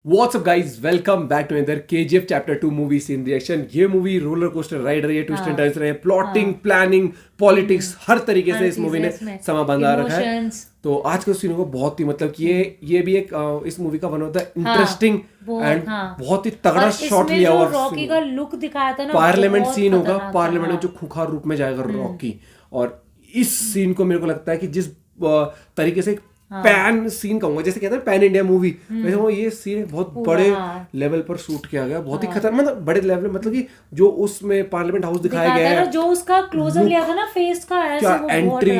What's up guys, welcome back to another KGF Chapter 2 movie scene reaction. ये movie roller coaster ride रही है, twist and turns रहे हैं, plotting, planning, politics, हर तरीके से इस मूवी ने समा बांधा रखा है। तो आज के सीनों को बहुत ही मतलब कि ये भी एक इस मूवी का one of the interesting and बहुत ही तगड़ा शॉट लिया हुआ रॉकी का लुक दिखाया था ना, पार्लियामेंट सीन होगा, पार्लियामेंट में जो खुखार रूप में जाएगा रॉकी। और इस सीन को मेरे को लगता है कि जिस तरीके से पैन सीन कहूंगा, जैसे कहते हैं पैन इंडिया मूवी, वैसे वो ये सीन बहुत बड़े लेवल पर शूट किया गया, बहुत ही खतरनाक, मतलब बड़े लेवल, मतलब कि जो उसमें पार्लियामेंट हाउस दिखाया गया है, जो उसका क्लोजअप लिया था ना फेस का, ऐसे क्या वो एंट्री,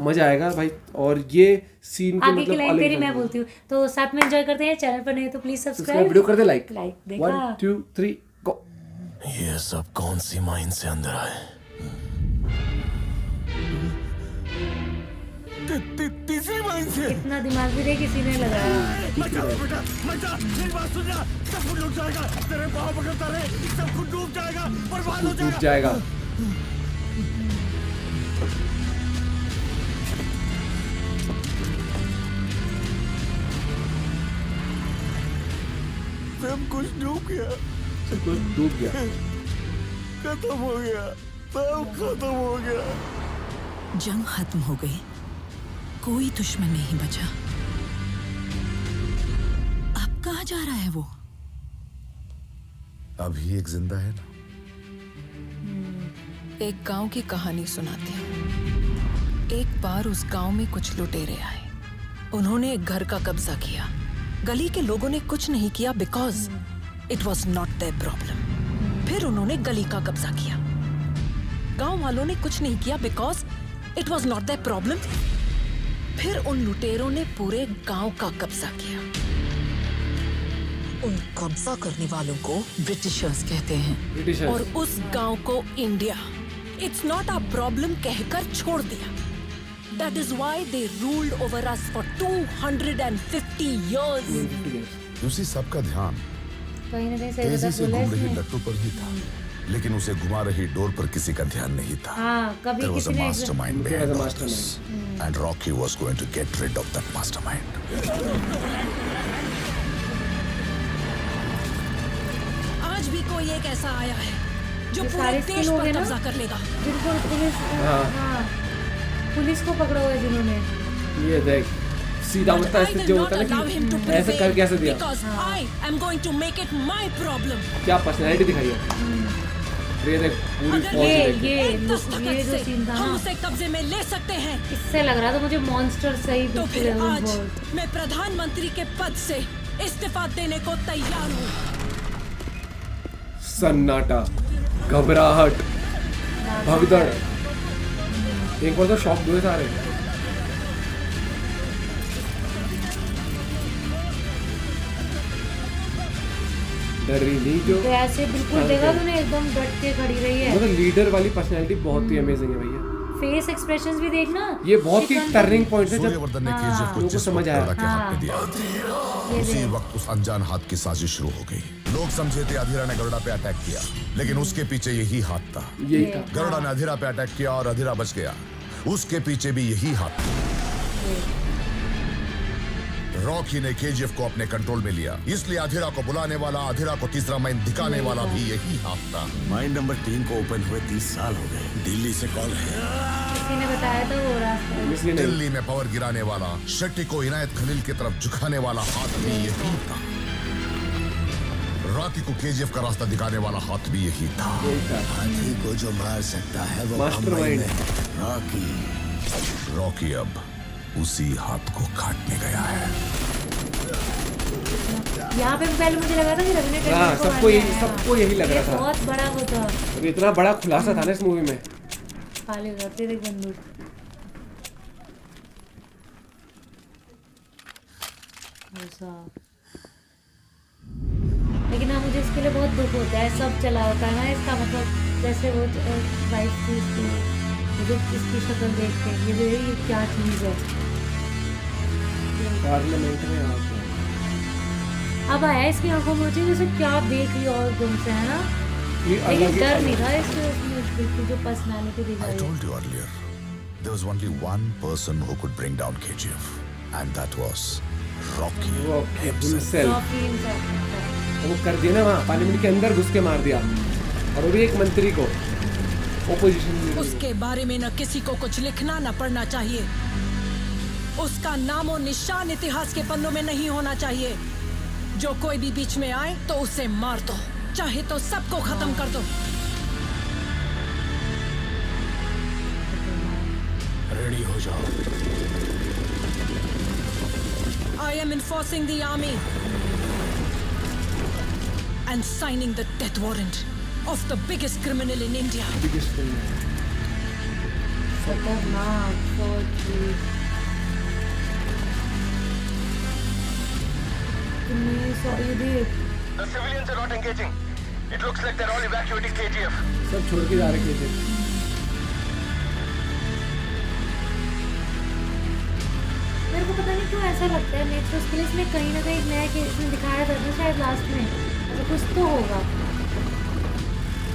मजा आएगा भाई। और ये सीन को आगे की मतलब लाइन तेरी मैं बोलती हूँ, तो साथ में एंजॉय करते हैं। चैनल पर नहीं तो प्लीज सब्सक्राइब, वीडियो कर दे लाइक। 1 2 3 गो। ये सब कौन सी माइंड से अंदर आए? तीसरी माइंड से। इतना दिमाग भी नहीं किसी ने लगाया। बेटा मेरी बात सुन जा, सब कुछ डूब जाएगा, तेरे पाँव पकड़ता रहे, सब कुछ डूब जाएगा, बर्बाद हो डूब जाएगा। सब कुछ डूब गया, सब कुछ डूब गया, खत्म हो गया, सब खत्म हो गया। जंग खत्म हो गई, कोई दुश्मन नहीं बचा। अब कहाँ जा रहा है वो? अभी एक जिंदा है ना। एक गांव की कहानी सुनाती हूँ। एक बार उस गांव में कुछ लुटेरे आए। उन्होंने एक घर का कब्जा किया। गली के लोगों ने कुछ नहीं किया because it was not their problem. फिर उन्होंने गली का कब्जा किया। गांव वालों ने कुछ नहीं किया because it was not their problem. फिर उन लुटेरों ने पूरे गांव का कब्जा किया। उन कब्जा करने वालों को ब्रिटिशर्स कहते हैं, और उस गांव को India, it's not a problem कहकर छोड़ दिया। That is why they ruled over us for 250 years। उसी सबका ध्यान कहीं ना कहीं तेजी से घूम रही लट्टू पर ही था, लेकिन उसे घुमा रही डोर पर किसी का ध्यान नहीं था। कभी There was किसी a ने mastermind behind all this, and Rocky was going to get rid of that mastermind. आज भी कोई एक ऐसा आया है जो ये पूरे सारे देश लोग पर हैं ना, कब्जा कर लेगा। जिनको पुलिस को पकड़ा हुआ है जिन्होंने। ये देख सीधा होता है, जो होता है ना कि ऐसे कर कैसे दिया। I am going to make it my problem। क्या पर्सनैलिटी दिखाई है। ये देख पूरी फौज देख। ये जो सीन था हम ना, उसे कब्जे में ले सकते हैं। इससे लग रहा था मुझे मॉन्स्टर सही तो फिर बिल्कुल आज मैं प्रधानमंत्री के पद से इस्तीफा देने को तैयार हूँ। सन्नाटा, घबराहट, भगदड़, एक बार तो शॉक हुए सारे। डरी नहीं जो, तो ऐसे बिल्कुल देखा तूने, एकदम डट के खड़ी रही है। मतलब लीडर वाली पर्सनैलिटी बहुत ही अमेजिंग है भैया। फेस एक्सप्रेशंस भी देखना, ये बहुत ही टर्निंग पॉइंट है जब सूर्यवर्धन ने केजीएफ को लोगों को जिस समझ वक्त आया। करुणा के हाथ में दिया, उसी वक्त उस अनजान हाथ की साजिश शुरू हो गई। लोग समझे थे अधीरा ने गरुड़ा पे अटैक किया, लेकिन उसके पीछे यही हाथ था। यही था, गरुड़ा ने अधीरा पे अटैक किया और अधीरा बच गया, उसके पीछे भी यही हाथ था। रॉकी ने केजीएफ को अपने कंट्रोल में लिया, इसलिए अधीरा को बुलाने वाला, अधीरा को तीसरा माइंड दिखाने वाला भी यही हाथ था। माइंड नंबर 3 को ओपन हुए 30 साल हो गए। दिल्ली से कॉल है। किसी ने बताया था वो रास्ता। इसलिए नहीं। दिल्ली में पावर गिराने वाला, शेट्टी को इनायत खलील की तरफ झुकाने वाला हाथ भी यही था। रॉकी को केजीएफ का रास्ता दिखाने वाला हाथ भी यही था। हाथी को जो मार सकता है वो मास्टरमाइंड रॉकी। रॉकी अब उसी हाथ को काटने गया है। यहाँ पे पहले मुझे लगा था कि रवि ने हाँ, सबको यही लग रहा था। बहुत बड़ा वो था, और इतना बड़ा खुलासा था ना इस मूवी में। खाली करते देख बंदूक। ऐसा, लेकिन हाँ मुझे इसके लिए बहुत दुख होता है। सब चला होता है ना इसका, मतलब जैसे वो वाइफ थी इसकी, मुझे इसकी शक्ल देख के ये क्या चीज़ है। पार्लियामेंट में आप अब आया इसकी आंखों में, मुझे जैसे क्या देख लिया और गुम से, है ना। ये लेकिन अलग डर नहीं था इसकी जो पर्सनालिटी I दिखाई। told you earlier, there was only one person who could bring down KGF, and that was Rocky. Rocky himself, Rocky himself। वो कर दिया ना वहाँ पार्लियामेंट के अंदर घुस के मार दिया, और वो भी एक मंत्री को, ओपोजिशन। उसके बारे में न किसी को कुछ लिखना न पढ़ना चाहिए। उसका नामो निशान इतिहास के पन्नों में नहीं होना चाहिए। जो कोई भी बीच में आए तो उसे मार दो, चाहे तो सबको खत्म कर दो। रेडी हो जाओ। I am enforcing the army and signing the death warrant of the biggest criminal in India. खतरनाक, बहुत ही। ये देख, The civilians are not engaging. It looks like they're all evacuating KGF. सब छोड़ के जा रहे थे। मेरे को पता नहीं क्यों ऐसा लगता है नेक्स्ट पुलिस में कहीं ना कहीं नया केस इसमें दिखाया था ना शायद लास्ट में, तो कुछ तो होगा,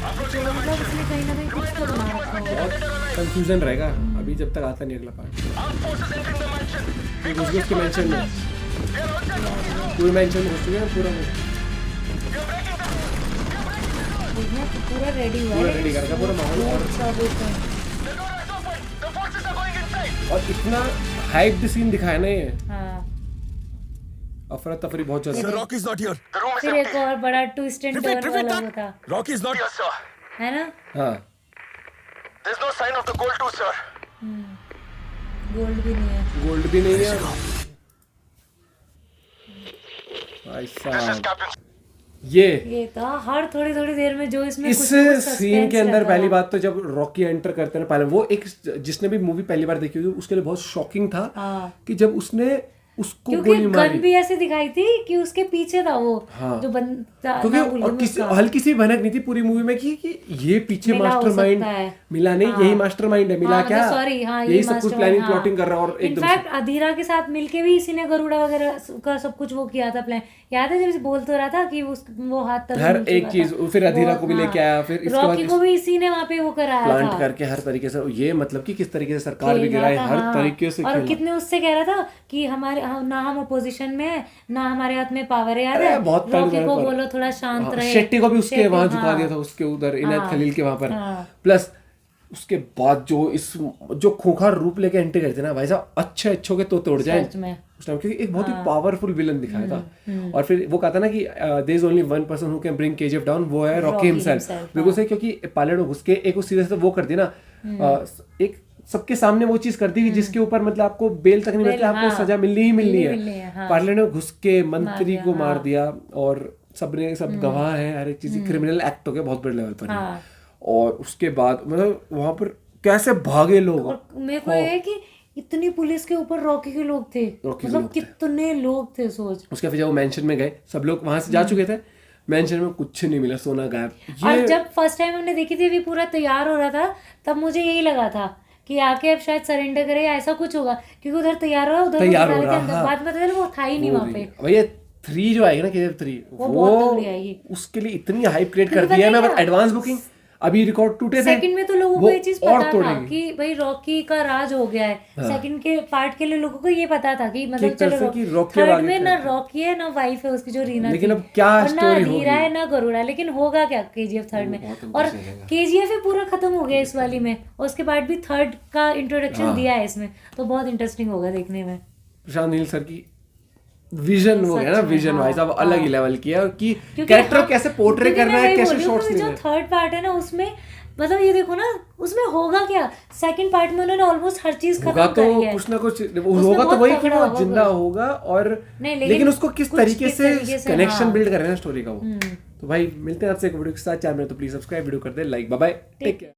Approaching the मतलब इसमें कहीं ना कहीं कुछ तो बना रखा होगा। बहुत कंफ्यूजन रहेगा अभी जब तक आता नहीं अगला part. armed forces entering the mansion. घुस के मेंशन में, They are outside. पूरे मेंशन में घुस चुके हैं पूरा, वो You're breaking the door. देखना तो पूरा रेडी हुआ है, पूरा ready करके पूरा माहौल, और सब open। The door is open. The forces are going inside. और इतना हाइप्ड सीन दिखाया ना ये, हाँ, अफरा तफरी बहुत ज्यादा। Sir, Rocky's not here. The room is फिर एक empty. और बड़ा twist and Repeat, turn repeat वाला that. होता Rocky's not here, sir. है ना, हाँ, There's no sign of the gold too, sir. Gold भी नहीं है। गोल्ड भी नहीं है भाई This is साहब। Captain. ये था हर थोड़ी थोड़ी देर में जो इसमें इस कुछ ना कुछ सीन के suspense अंदर लगा। पहली बात तो जब रॉकी एंटर करते हैं ना, पहले वो एक, जिसने भी मूवी पहली बार देखी होगी उसके लिए बहुत शॉकिंग था हाँ। कि जब उसने उसको क्योंकि गोली गन मारी, भी ऐसे दिखाई थी कि उसके पीछे था वो, हाँ। जो बंदा क्योंकि ना भूलूं और मैं किसी उसका। हल्की सी भनक नहीं थी पूरी मूवी में कि ये पीछे मिला हो मास्टरमाइंड सकता है। मिला नहीं, हाँ। यही मास्टरमाइंड है, मिला हाँ, क्या, मतलब सॉरी, हाँ, यही सब कुछ प्लानिंग हाँ। प्लॉटिंग कर रहा है, और एकदम से इनफैक्ट अधीरा के साथ मिलके भी इसी ने गरुड़ा वगैरह का सब कुछ वो किया था प्लान। याद है जब इसे बोल तो रहा था कि वो हाथ तक हर मिल एक चुका चीज, था। फिर अधीरा वो, को भी लेके हाँ। आया, फिर इसके बाद रॉकी को भी इसी ने वहाँ पे वो कराया प्लांट था करके हर तरीके से, ये मतलब कि किस तरीके से सरकार भी खेल गिराए, रहा था, हर हाँ। तरीके से और खेला। कितने उससे कह रहा था कि ना हम अपोजिशन में है, ना हमारे हाथ में पावर है, याद है, बहुत तंग रॉकी को पर- बोलो थोड़ा शांत हाँ, रहे। शेट्टी को भी उसके शेट्टी, वहां झुका हाँ। दिया था, उसके उधर इनायत हाँ। खलील के वहां पर। हाँ। प्लस उसके बाद जो खोखा रूप लेके एंट्री करते ना भाई साहब, अच्छे के तो तोड़ जाए सच में। उस टाइम, क्योंकि एक बहुत ही पावरफुल विलन दिखाया था। और फिर वो कहता ना कि there is only one person who can bring KGF down, वो है रॉकी हिमसेल्फ। himself, बिल्कुल सही, क्योंकि पायलट में घुस के एक उस सीधे से वो कर दी ना, एक सबके सामने वो चीज कर दी कि जिसके ऊपर मतलब आपको बेल तक नहीं मिलती, आपको हाँ। सजा मिलनी ही मिलनी मिलनी है, है। हाँ। पार्लियामेंट में घुस के मंत्री को मार हाँ। दिया, और सबने सब गवाह है, हर एक चीज क्रिमिनल एक्ट हो गया बहुत बड़े लेवल पर। हाँ। और उसके बाद मतलब वहां पर कैसे भागे लोग, और मेरे को ये है कि इतनी पुलिस के ऊपर रॉकी के लोग थे, रॉकी के मतलब लोग थे। कितने लोग थे सोच। उसके फिर जब वो मेंशन में गए, सब लोग वहां से जा चुके थे, मेंशन में कुछ नहीं मिला, सोना गायब। और जब फर्स्ट टाइम हमने देखी थी, अभी पूरा तैयार हो रहा था, तब मुझे यही लगा था कि आके अब शायद सरेंडर करे या ऐसा कुछ होगा, क्योंकि उधर तैयार हो रहा, उधर तैयार वो हो निकाले थे रहा, अंदर। हाँ। बाद में पता चला वो था ही नहीं वहाँ पे। भैया 3 जो आएगी ना, केजीएफ 3, वो बहुत तगड़ी आएगी। उसके लिए इतनी हाइप क्रिएट कर क्योंकि दी है। पता मैं है बस क्या? एडवांस बुकिंग, अभी रिकॉर्ड टूटे थे, सेकंड में तो लोगों को वो ये चीज और पता था तोड़ेगी। कि भाई रॉकी का राज हो गया है। सेकंड के पार्ट के लिए लोगों को ये पता था कि मतलब एक तरह से चलो कि रॉकी अब थर्ड आगे में ना चलेगा। रॉकी है ना वाइफ है उसकी जो रीना लेकिन थी, अब क्या और ना स्टोरी होगी? अधीरा है ना गरुड़ा है, लेकिन होगा क्या केजीएफ थर्ड में? और केजीएफ ही पूरा खत्म हो गया इस वाली में, और उसके बाद भी थर्ड का इंट्रोडक्शन दिया है इसमें, तो बहुत इंटरेस्टिंग होगा देखने में। प्रशांत नील सर की विजन हो गया ना, विजन भाई साहब अलग ही लेवल की है, कि क्योंकि कैरेक्टर हम- कैसे पोर्ट्रे क्योंकि कर रहा मैं है, वही कैसे बोल रही हूँ शॉट्स कि ले जो रहा है। थर्ड पार्ट है ना, उसमें मतलब ये देखो ना, उसमें होगा क्या? सेकंड पार्ट में उन्होंने ऑलमोस्ट हर चीज होगा खत्म तो करी है। कुछ ना कुछ होगा, तो बहुत वही कि तगड़ा वो होगा जिंदा कुछ। होगा, और नहीं, लेकिन उसको किस कुछ तरीके किस से तरीके से, कनेक्शन हाँ। बिल्ड कर रहे हैं स्टोरी का वो। तो भाई मिलते हैं आपसे एक वीडियो के साथ, चैनल में तो प्लीज सब्सक्राइब, वीडियो कर दे like, bye bye, take care.